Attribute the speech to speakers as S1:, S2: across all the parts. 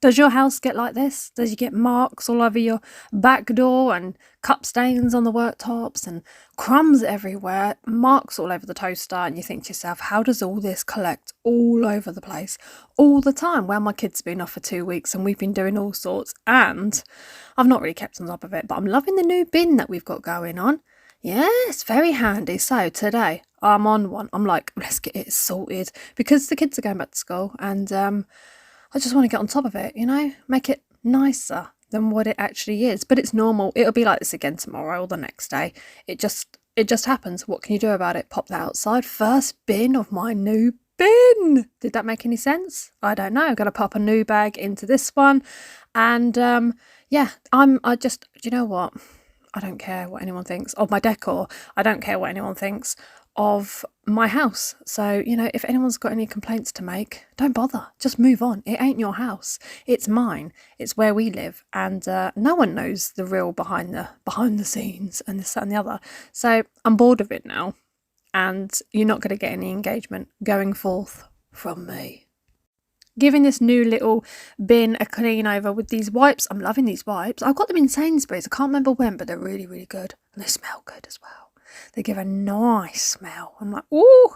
S1: Does your house get like this? Does you get marks all over your back door and cup stains on the worktops and crumbs everywhere, marks all over the toaster, and you think to yourself, how does all this collect all over the place all the time? Well, my kids have been off for 2 weeks and we've been doing all sorts, and I've not really kept on top of it, but I'm loving the new bin that we've got going on. Yes, very handy. So today I'm on one. I'm like, let's get it sorted because the kids are going back to school, and I just want to get on top of it, make it nicer than what it actually is. But it's normal. It'll be like this again tomorrow or the next day. It just happens. What can you do about it? Pop that outside. First bin of my new bin. Did that make any sense? I don't know. Got to pop a new bag into this one. And yeah, do you know what? I don't care what anyone thinks of my decor. I don't care what anyone thinks of my house. So, if anyone's got any complaints to make, don't bother. Just move on. It ain't your house. It's mine. It's where we live. And no one knows the real behind the scenes and this, that and the other. So I'm bored of it now. And you're not going to get any engagement going forth from me. Giving this new little bin a clean over with these wipes. I'm loving these wipes. I got them in Sainsbury's. I can't remember when, but they're really, really good. And they smell good as well. They give a nice smell. I'm like, ooh,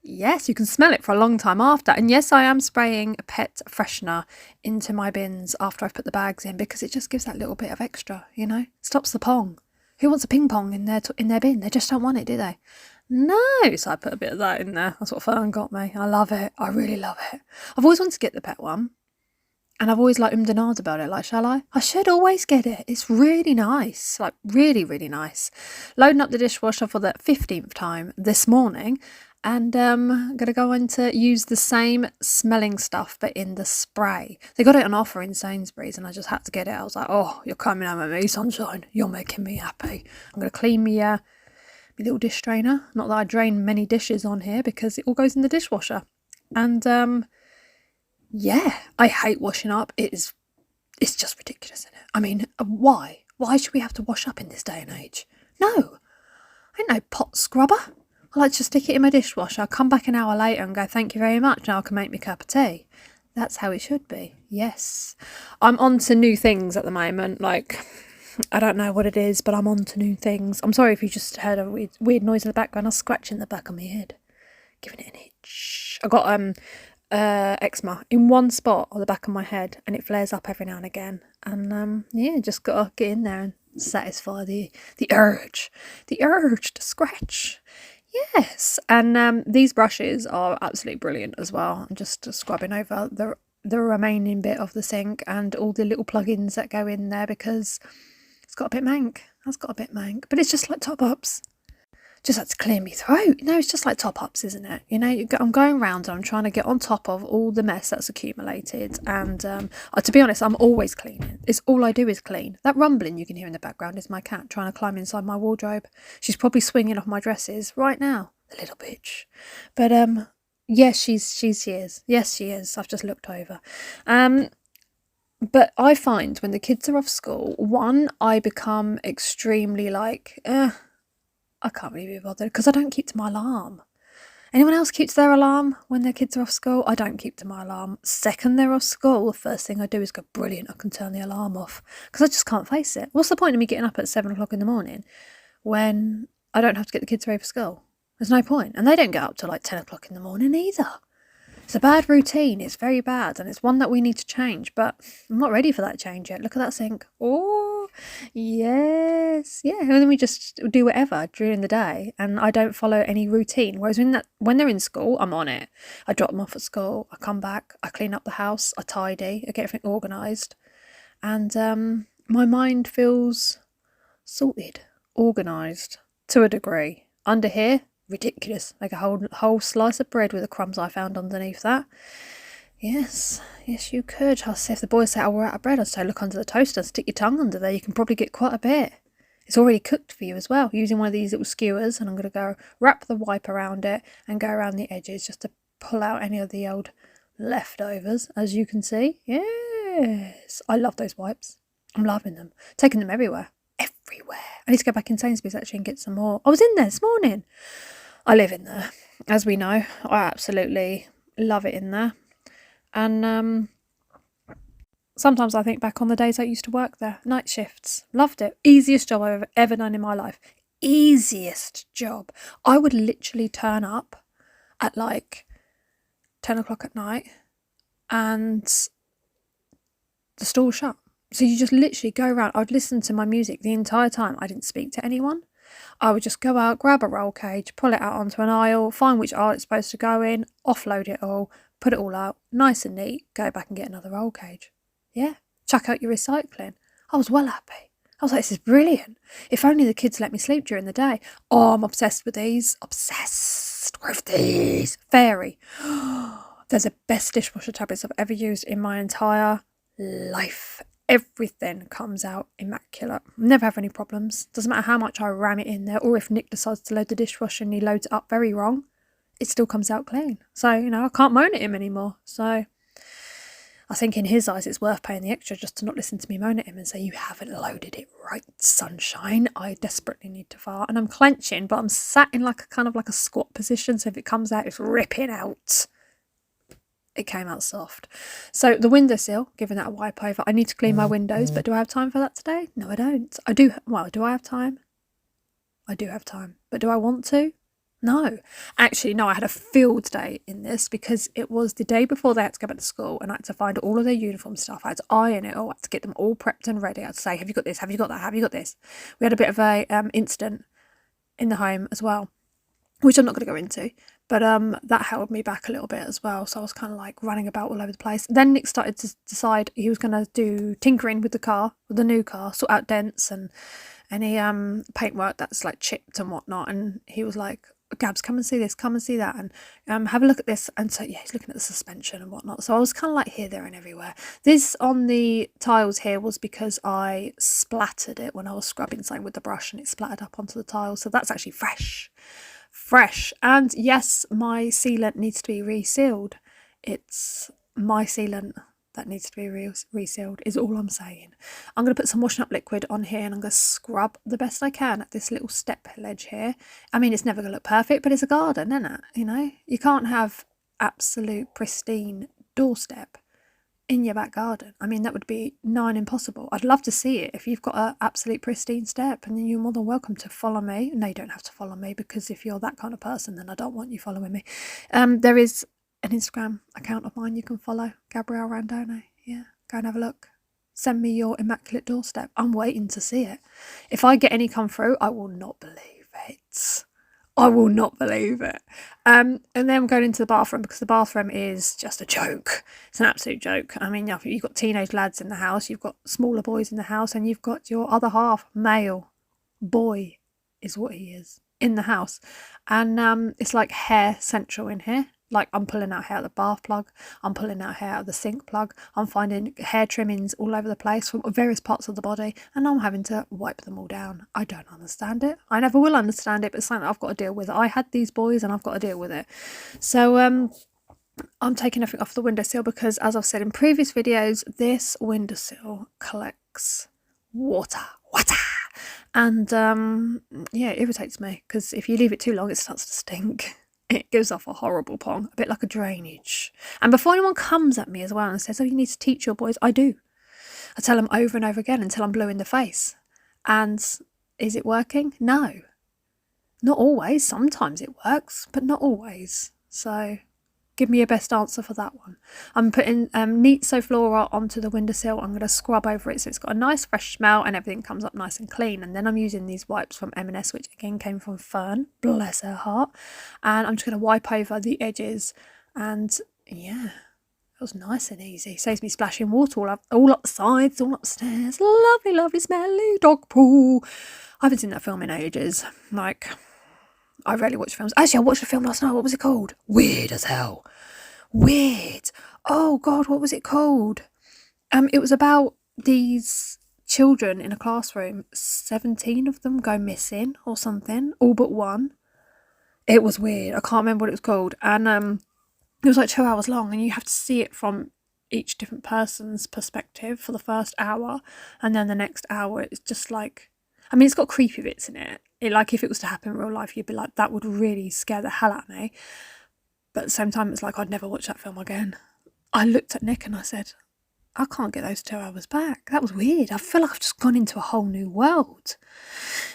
S1: yes, you can smell it for a long time after. And yes, I am spraying a pet freshener into my bins after I've put the bags in, because it just gives that little bit of extra, Stops the pong. Who wants a ping pong in their bin? They just don't want it, do they? No, so I put a bit of that in there. That's what Fern got me. I love it. I really love it. I've always wanted to get the pet one. And I've always ummed and ahed about it. Like, shall I? I should always get it. It's really nice. Like, really, really nice. Loading up the dishwasher for the 15th time this morning. And I'm going to go on to use the same smelling stuff, but in the spray. They got it on offer in Sainsbury's and I just had to get it. I was like, oh, you're coming home with me, sunshine. You're making me happy. I'm going to clean my little dish drainer. Not that I drain many dishes on here because it all goes in the dishwasher. And yeah, I hate washing up. It's just ridiculous, isn't it? I mean, why? Why should we have to wash up in this day and age? No, I ain't no pot scrubber. I like to stick it in my dishwasher. I'll come back an hour later and go, thank you very much. Now I can make me a cup of tea. That's how it should be. Yes. I'm on to new things at the moment. Like, I don't know what it is, but I'm on to new things. I'm sorry if you just heard a weird noise in the background. I was scratching the back of my head, giving it an itch. I got eczema in one spot on the back of my head, and it flares up every now and again. And yeah, just gotta get in there and satisfy the urge to scratch. Yes, and these brushes are absolutely brilliant as well. I'm just scrubbing over the remaining bit of the sink and all the little plugins that go in there, because it's got a bit mank. That's got a bit mank, but it's just like top-ups. Just had to clear me throat. It's just like top-ups, isn't it? I'm going round and I'm trying to get on top of all the mess that's accumulated. And to be honest, I'm always cleaning. It's all I do is clean. That rumbling you can hear in the background is my cat trying to climb inside my wardrobe. She's probably swinging off my dresses right now, the little bitch. But yes, she is. Yes, she is. I've just looked over. But I find when the kids are off school, one, I become extremely like, I can't really be bothered because I don't keep to my alarm. Anyone else keeps their alarm when their kids are off school? I don't keep to my alarm. Second they're off school, the first thing I do is go, brilliant, I can turn the alarm off, because I just can't face it. What's the point of me getting up at 7 o'clock in the morning when I don't have to get the kids ready for school? There's no point. And they don't get up till like 10 o'clock in the morning either. It's a bad routine. It's very bad, and it's one that we need to change, but I'm not ready for that change yet. Look at that sink. Oh, yes. Yeah, and then we just do whatever during the day, and I don't follow any routine. Whereas when they're in school, I'm on it. I drop them off at school, I come back, I clean up the house, I tidy, I get everything organised, and my mind feels sorted, organised to a degree. Under here, ridiculous, like a whole slice of bread with the crumbs I found underneath that. Yes, you could. I'll say if the boys say, oh, we're out of bread, I'd say look under the toaster, stick your tongue under there, you can probably get quite a bit. It's already cooked for you as well, using one of these little skewers, and I'm going to go wrap the wipe around it and go around the edges just to pull out any of the old leftovers, as you can see. Yes, I love those wipes. I'm loving them. Taking them everywhere. I need to go back in Sainsbury's actually and get some more. I was in there this morning. I live in there, as we know. I absolutely love it in there. And Sometimes I think back on the days I used to work there, night shifts. Loved it. Easiest job I've ever done in my life. Easiest job. I would literally turn up at like 10 o'clock at night and the store was shut. So you just literally go around. I'd listen to my music the entire time. I didn't speak to anyone. I would just go out, grab a roll cage, pull it out onto an aisle, find which aisle it's supposed to go in, offload it all, put it all out, nice and neat, go back and get another roll cage. Yeah, chuck out your recycling. I was well happy. I was like, this is brilliant. If only the kids let me sleep during the day. Oh, I'm obsessed with these. Obsessed with these. Fairy. They're the best dishwasher tablets I've ever used in my entire life. Everything comes out immaculate. Never have any problems. Doesn't matter how much I ram it in there, or if Nick decides to load the dishwasher and he loads it up very wrong, it still comes out clean. So, I can't moan at him anymore. So I think in his eyes it's worth paying the extra just to not listen to me moan at him and say, you haven't loaded it right, sunshine. I desperately need to fart. And I'm clenching, but I'm sat in like a squat position, so if it comes out, it's ripping out. It came out soft. So the windowsill, giving that a wipe over. I need to clean my windows, but do I have time for that today? No, I don't. Do I have time? I do have time. But do I want to? No. Actually, no, I had a field day in this because it was the day before they had to go back to school and I had to find all of their uniform stuff. I had to iron it all. I had to get them all prepped and ready. I had to say, have you got this? Have you got that? Have you got this? We had a bit of a incident in the home as well, which I'm not going to go into. But that held me back a little bit as well. So I was kind of like running about all over the place. Then Nick started to decide he was going to do tinkering with the new car, sort out dents and any paintwork that's like chipped and whatnot. And he was like, Gabs, come and see this, come and see that, and have a look at this. And so, yeah, he's looking at the suspension and whatnot. So I was kind of like here, there and everywhere. This on the tiles here was because I splattered it when I was scrubbing something with the brush and it splattered up onto the tiles. So that's actually fresh. And yes, my sealant needs to be resealed. It's my sealant that needs to be resealed is all I'm saying. I'm going to put some washing up liquid on here and I'm going to scrub the best I can at this little step ledge here. I mean, it's never going to look perfect, but it's a garden, isn't it? You can't have absolute pristine doorstep in your back garden. I mean, that would be nigh impossible. I'd love to see it. If you've got an absolute pristine step, and you're more than welcome to follow me. No, you don't have to follow me, because if you're that kind of person, then I don't want you following me. There is an Instagram account of mine you can follow, Gabrielle Randone. Yeah, go and have a look. Send me your immaculate doorstep. I'm waiting to see it. If I get any come through, I will not believe it. I will not believe it. And then I'm going into the bathroom, because the bathroom is just a joke. It's an absolute joke. I mean, you've got teenage lads in the house, you've got smaller boys in the house, and you've got your other half, male boy is what he is, in the house. And it's like hair central in here. Like, I'm pulling out hair out of the bath plug, I'm pulling out hair out of the sink plug, I'm finding hair trimmings all over the place from various parts of the body, and I'm having to wipe them all down. I don't understand it. I never will understand it, but it's something that I've got to deal with. I had these boys and I've got to deal with it. So I'm taking everything off the windowsill because, as I've said in previous videos, this windowsill collects water. And yeah, it irritates me, because if you leave it too long, it starts to stink. It gives off a horrible pong, a bit like a drainage. And before anyone comes at me as well and says, oh, you need to teach your boys, I do. I tell them over and over again until I'm blue in the face. And is it working? No. Not always. Sometimes it works, but not always. So give me your best answer for that one. I'm putting neat Soflora onto the windowsill. I'm going to scrub over it so it's got a nice fresh smell and everything comes up nice and clean. And then I'm using these wipes from M&S, which again came from Fern, bless her heart. And I'm just going to wipe over the edges. And yeah, it was nice and easy. Saves me splashing water all up the sides, all upstairs. Lovely, lovely, smelly dog poo. I haven't seen that film in ages. Like, I rarely watch films. Actually, I watched a film last night. What was it called? Weird as hell. Weird. Oh God, what was it called? It was about these children in a classroom. 17 of them go missing or something, all but one. It was weird. I can't remember what it was called. And it was like 2 hours long, and you have to see it from each different person's perspective for the first hour, and then the next hour it's just like, I mean, it's got creepy bits in it. Like, if it was to happen in real life, you'd be like, that would really scare the hell out of me. But at the same time, it's like, I'd never watch that film again. I looked at Nick and I said, I can't get those 2 hours back. That was weird. I feel like I've just gone into a whole new world.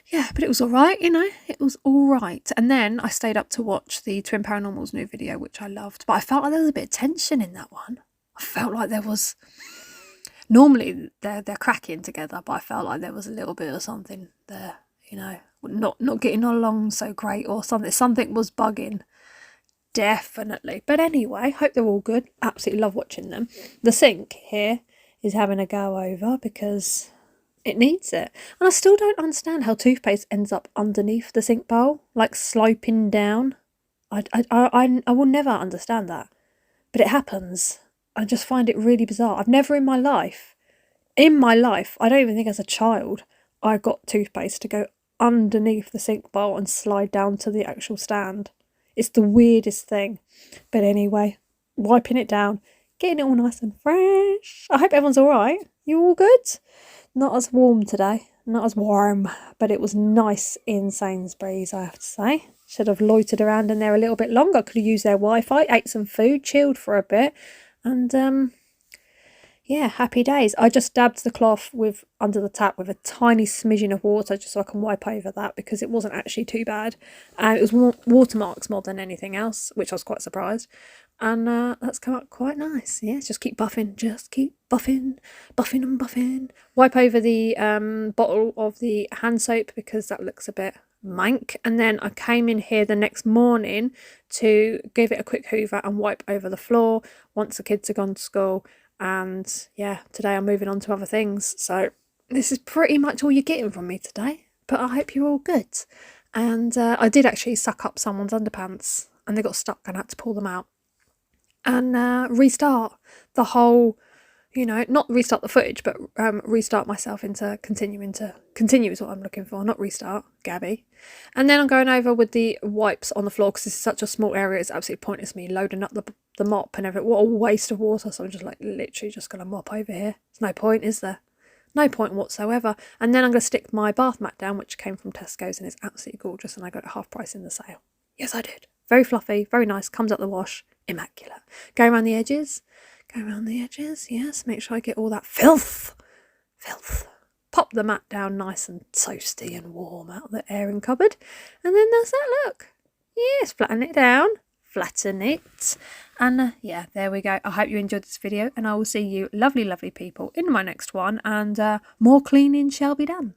S1: Yeah, but it was all right, you know, it was all right. And then I stayed up to watch the Twin Paranormal's new video, which I loved. But I felt like there was a bit of tension in that one. I felt like there was... Normally they're cracking together, but I felt like there was a little bit of something there, you know, not getting along so great or something. Something was bugging. Definitely. But anyway, hope they're all good. Absolutely love watching them. The sink here is having a go over because it needs it. And I still don't understand how toothpaste ends up underneath the sink bowl, like sloping down. I will never understand that. But it happens. I just find it really bizarre. I've never in my life, I don't even think as a child, I got toothpaste to go underneath the sink bowl and slide down to the actual stand. It's the weirdest thing. But anyway, wiping it down, getting it all nice and fresh. I hope everyone's all right. You all good? Not as warm today. Not as warm. But it was nice in Sainsbury's, I have to say. Should have loitered around in there a little bit longer. Could have used their Wi-Fi, ate some food, chilled for a bit. And yeah, happy days. I just dabbed the cloth under the tap with a tiny smidgen of water just so I can wipe over that because it wasn't actually too bad. It was watermarks more than anything else, which I was quite surprised. And that's come out quite nice. Yeah, just keep buffing. Just keep buffing and buffing. Wipe over the bottle of the hand soap because that looks a bit mank. And then I came in here the next morning to give it a quick hoover and wipe over the floor once the kids are gone to school. And yeah, today I'm moving on to other things. So this is pretty much all you're getting from me today. But I hope you're all good. And I did actually suck up someone's underpants and they got stuck and I had to pull them out. And restart the whole, you know, not restart the footage, but restart myself into continue is what I'm looking for, not restart, Gabby. And then I'm going over with the wipes on the floor because this is such a small area. It's absolutely pointless me loading up the mop and everything. What a waste of water. So I'm just like literally just going to mop over here. There's no point, is there? No point whatsoever. And then I'm going to stick my bath mat down, which came from Tesco's and it's absolutely gorgeous. And I got it half price in the sale. Yes, I did. Very fluffy, very nice. Comes out the wash. Immaculate. Go around the edges. Yes. Make sure I get all that filth. Pop the mat down nice and toasty and warm out of the airing cupboard. And then there's that look. Yes, flatten it down. Flatten it. And yeah, there we go. I hope you enjoyed this video and I will see you lovely, lovely people in my next one. And more cleaning shall be done.